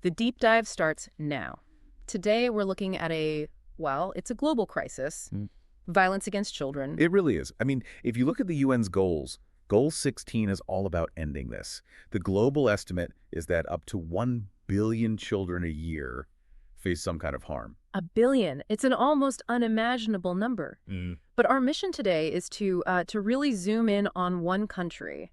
The deep dive starts now. Today, we're looking at it's a global crisis. Violence against children. It really is. I mean, if you look at the UN's goals, Goal 16 is all about ending this. The global estimate is that up to 1 billion children a year face some kind of harm. 1 billion. It's an almost unimaginable number. But our mission today is to really zoom in on one country,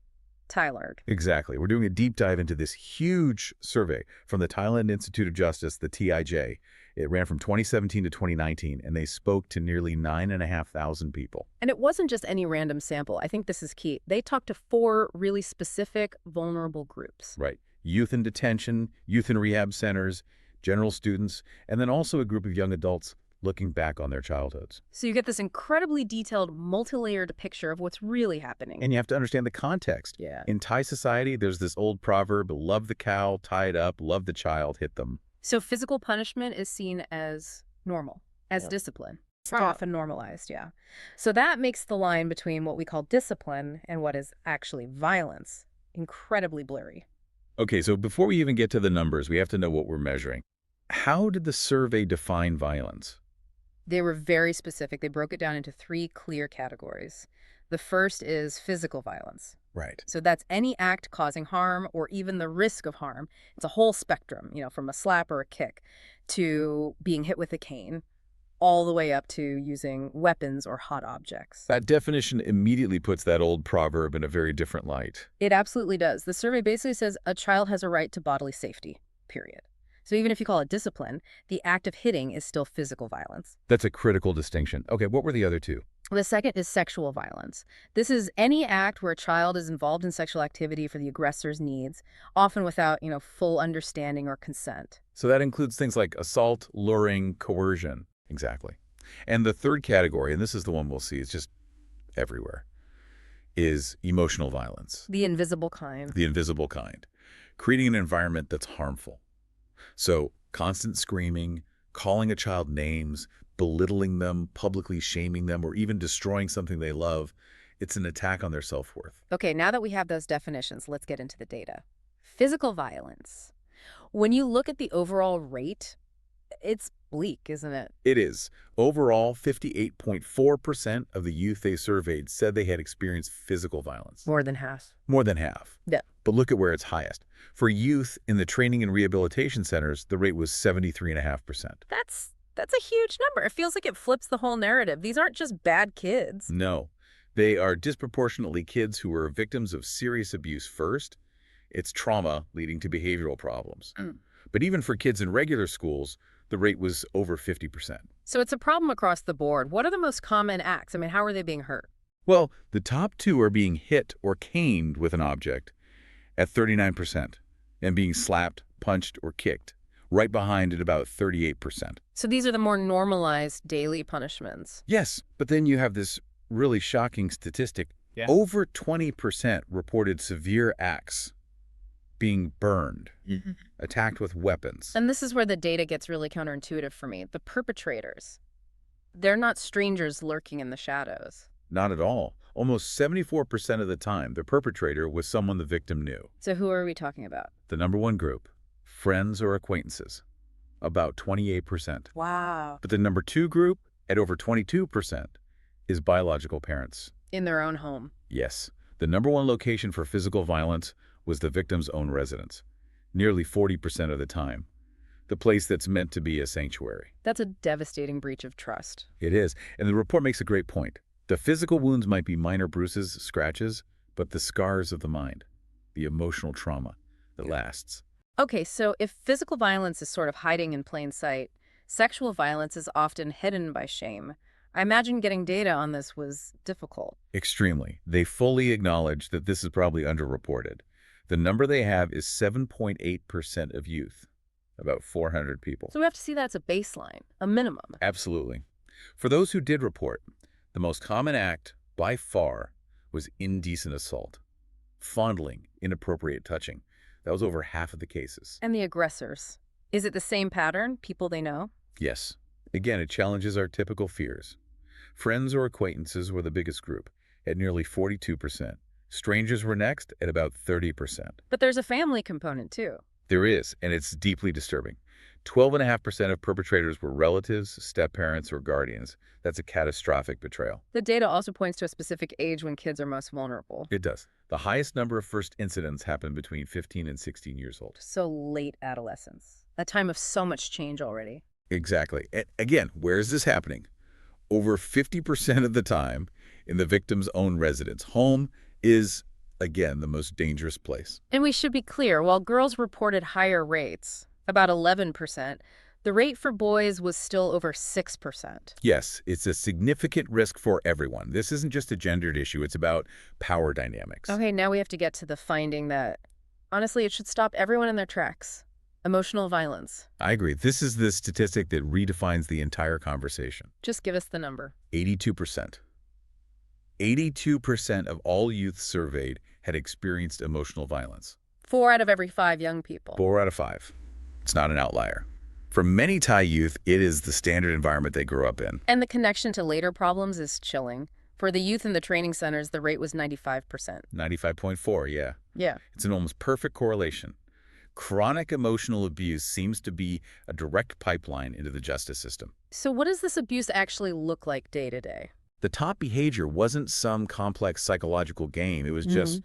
Thailand. Exactly. We're doing a deep dive into this huge survey from the Thailand Institute of Justice, the TIJ. It ran from 2017 to 2019, and they spoke to nearly 9,500 people. And it wasn't just any random sample. I think this is key. They talked to 4 really specific, vulnerable groups. Right. Youth in detention, youth in rehab centers, general students, and then also a group of young adults looking back on their childhoods. So you get this incredibly detailed, multi-layered picture of what's really happening. And you have to understand the context. Yeah. In Thai society, there's this old proverb, love the cow, tie it up, love the child, hit them. So physical punishment is seen as normal, as discipline. It's often normalized, yeah. So that makes the line between what we call discipline and what is actually violence incredibly blurry. Okay, so before we even get to the numbers, we have to know what we're measuring. How did the survey define violence? They were very specific. They broke it down into 3 clear categories. The first is physical violence. Right. So that's any act causing harm or even the risk of harm. It's a whole spectrum, from a slap or a kick to being hit with a cane, all the way up to using weapons or hot objects. That definition immediately puts that old proverb in a very different light. It absolutely does. The survey basically says a child has a right to bodily safety, period. So even if you call it discipline, the act of hitting is still physical violence. That's a critical distinction. Okay, what were the other 2? The second is sexual violence. This is any act where a child is involved in sexual activity for the aggressor's needs, often without, full understanding or consent. So that includes things like assault, luring, coercion. Exactly. And the third category, and this is the one we'll see, it's just everywhere, is emotional violence. The invisible kind. The invisible kind. Creating an environment that's harmful. So constant screaming, calling a child names, belittling them, publicly shaming them, or even destroying something they love, it's an attack on their self-worth. Okay, now that we have those definitions, let's get into the data. Physical violence. When you look at the overall rate, it's bleak, isn't it? It is. Overall, 58.4% of the youth they surveyed said they had experienced physical violence. More than half. More than half. Yeah. But look at where it's highest. For youth in the training and rehabilitation centers, the rate was 73.5%. That's a huge number. It feels like it flips the whole narrative. These aren't just bad kids. No. They are disproportionately kids who were victims of serious abuse first. It's trauma leading to behavioral problems. But even for kids in regular schools, the rate was over 50%. So it's a problem across the board. What are the most common acts? I mean, how are they being hurt? Well, the top 2 are being hit or caned with an object at 39% and being slapped, punched, or kicked, right behind at about 38%. So these are the more normalized daily punishments. Yes, but then you have this really shocking statistic. Yeah. Over 20% reported severe acts, being burned, attacked with weapons. And this is where the data gets really counterintuitive for me. The perpetrators, they're not strangers lurking in the shadows. Not at all. Almost 74% of the time, the perpetrator was someone the victim knew. So who are we talking about? The number 1 group, friends or acquaintances, about 28%. Wow. But the number 2 group, at over 22%, is biological parents. In their own home. Yes. The number 1 location for physical violence was the victim's own residence, nearly 40% of the time, the place that's meant to be a sanctuary. That's a devastating breach of trust. It is, and the report makes a great point. The physical wounds might be minor bruises, scratches, but the scars of the mind, the emotional trauma that lasts. Okay, so if physical violence is sort of hiding in plain sight, sexual violence is often hidden by shame. I imagine getting data on this was difficult. Extremely. They fully acknowledge that this is probably underreported. The number they have is 7.8% of youth, about 400 people. So we have to see that as a baseline, a minimum. Absolutely. For those who did report, the most common act, by far, was indecent assault. Fondling, inappropriate touching. That was over half of the cases. And the aggressors. Is it the same pattern, people they know? Yes. Again, it challenges our typical fears. Friends or acquaintances were the biggest group, at nearly 42%. Strangers were next, at about 30%. But there's a family component, too. There is, and it's deeply disturbing. 12.5% of perpetrators were relatives, step-parents, or guardians. That's a catastrophic betrayal. The data also points to a specific age when kids are most vulnerable. It does. The highest number of first incidents happened between 15 and 16 years old. So late adolescence. A time of so much change already. Exactly. And again, where is this happening? Over 50% of the time in the victim's own residence. Home is, again, the most dangerous place. And we should be clear, while girls reported higher rates, about 11%, the rate for boys was still over 6%. Yes, it's a significant risk for everyone. This isn't just a gendered issue. It's about power dynamics. Okay, now we have to get to the finding that, honestly, it should stop everyone in their tracks. Emotional violence. I agree. This is the statistic that redefines the entire conversation. Just give us the number. 82%. 82% of all youth surveyed had experienced emotional violence. 4 out of every 5 young people. 4 out of 5. It's not an outlier. For many Thai youth, it is the standard environment they grew up in. And the connection to later problems is chilling. For the youth in the training centers, the rate was 95%. 95.4, yeah. Yeah. It's an almost perfect correlation. Chronic emotional abuse seems to be a direct pipeline into the justice system. So what does this abuse actually look like day to day? The top behavior wasn't some complex psychological game. It was just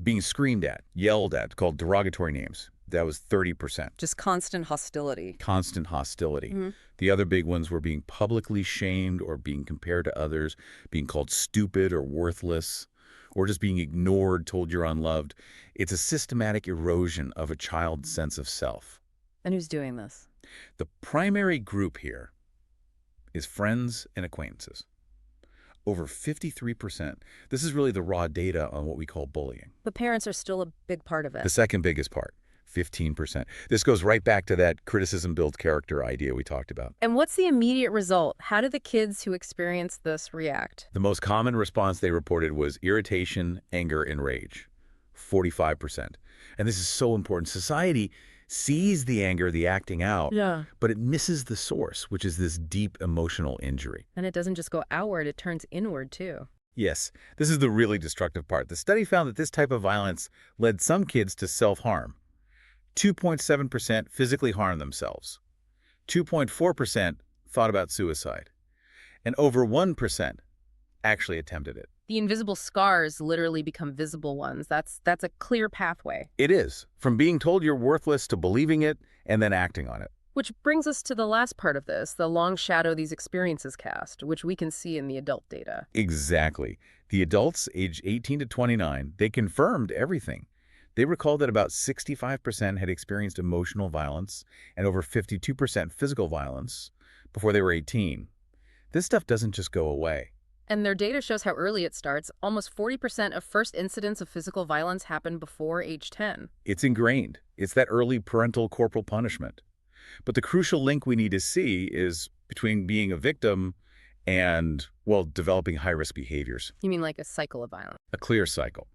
being screamed at, yelled at, called derogatory names. That was 30%. Just constant hostility. Constant hostility. The other big ones were being publicly shamed or being compared to others, being called stupid or worthless, or just being ignored, told you're unloved. It's a systematic erosion of a child's sense of self. And who's doing this? The primary group here is friends and acquaintances. Over 53%. This is really the raw data on what we call bullying. But parents are still a big part of it. The second biggest part, 15%. This goes right back to that criticism builds character idea we talked about. And what's the immediate result? How do the kids who experience this react? The most common response they reported was irritation, anger, and rage, 45%. And this is so important. Society sees the anger, the acting out, but it misses the source, which is this deep emotional injury. And it doesn't just go outward, it turns inward too. Yes, this is the really destructive part. The study found that this type of violence led some kids to self-harm. 2.7% physically harmed themselves. 2.4% thought about suicide. And over 1% actually attempted it. The invisible scars literally become visible ones. That's a clear pathway. It is. From being told you're worthless to believing it and then acting on it. Which brings us to the last part of this, the long shadow these experiences cast, which we can see in the adult data. Exactly. The adults aged 18 to 29, they confirmed everything. They recalled that about 65% had experienced emotional violence and over 52% physical violence before they were 18. This stuff doesn't just go away. And their data shows how early it starts. Almost 40% of first incidents of physical violence happen before age 10. It's ingrained. It's that early parental corporal punishment. But the crucial link we need to see is between being a victim and, well, developing high-risk behaviors. You mean like a cycle of violence? A clear cycle.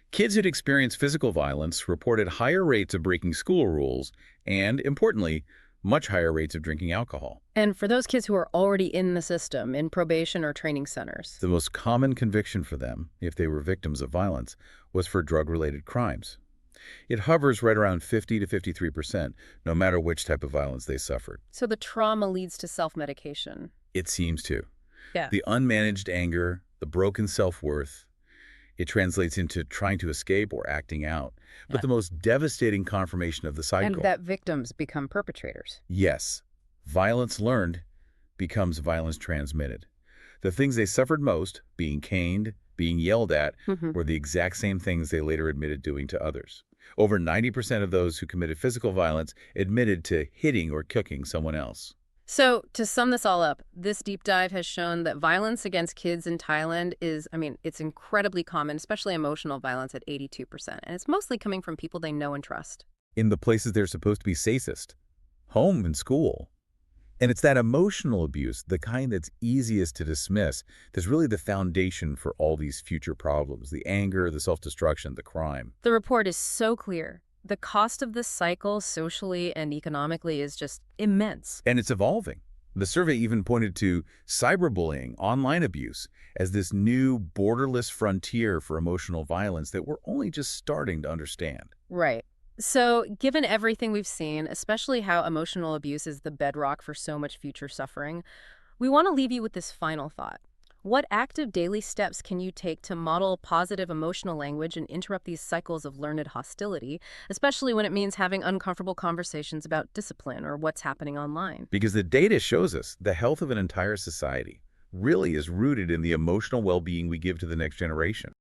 Kids who'd experienced physical violence reported higher rates of breaking school rules and, importantly, much higher rates of drinking alcohol. And for those kids who are already in the system, in probation or training centers? The most common conviction for them, if they were victims of violence, was for drug-related crimes. It hovers right around 50 to 53%, no matter which type of violence they suffered. So the trauma leads to self-medication? It seems to. Yeah. The unmanaged anger, the broken self-worth, it translates into trying to escape or acting out. But the most devastating confirmation of the cycle. And that victims become perpetrators. Yes. Violence learned becomes violence transmitted. The things they suffered most, being caned, being yelled at, were the exact same things they later admitted doing to others. Over 90% of those who committed physical violence admitted to hitting or kicking someone else. So, to sum this all up, this deep dive has shown that violence against kids in Thailand is, it's incredibly common, especially emotional violence at 82%. And it's mostly coming from people they know and trust. In the places they're supposed to be safest, home and school. And it's that emotional abuse, the kind that's easiest to dismiss, that's really the foundation for all these future problems, the anger, the self-destruction, the crime. The report is so clear. The cost of this cycle socially and economically is just immense. And it's evolving. The survey even pointed to cyberbullying, online abuse, as this new borderless frontier for emotional violence that we're only just starting to understand. Right. So, given everything we've seen, especially how emotional abuse is the bedrock for so much future suffering, we want to leave you with this final thought. What active daily steps can you take to model positive emotional language and interrupt these cycles of learned hostility, especially when it means having uncomfortable conversations about discipline or what's happening online? Because the data shows us the health of an entire society really is rooted in the emotional well-being we give to the next generation.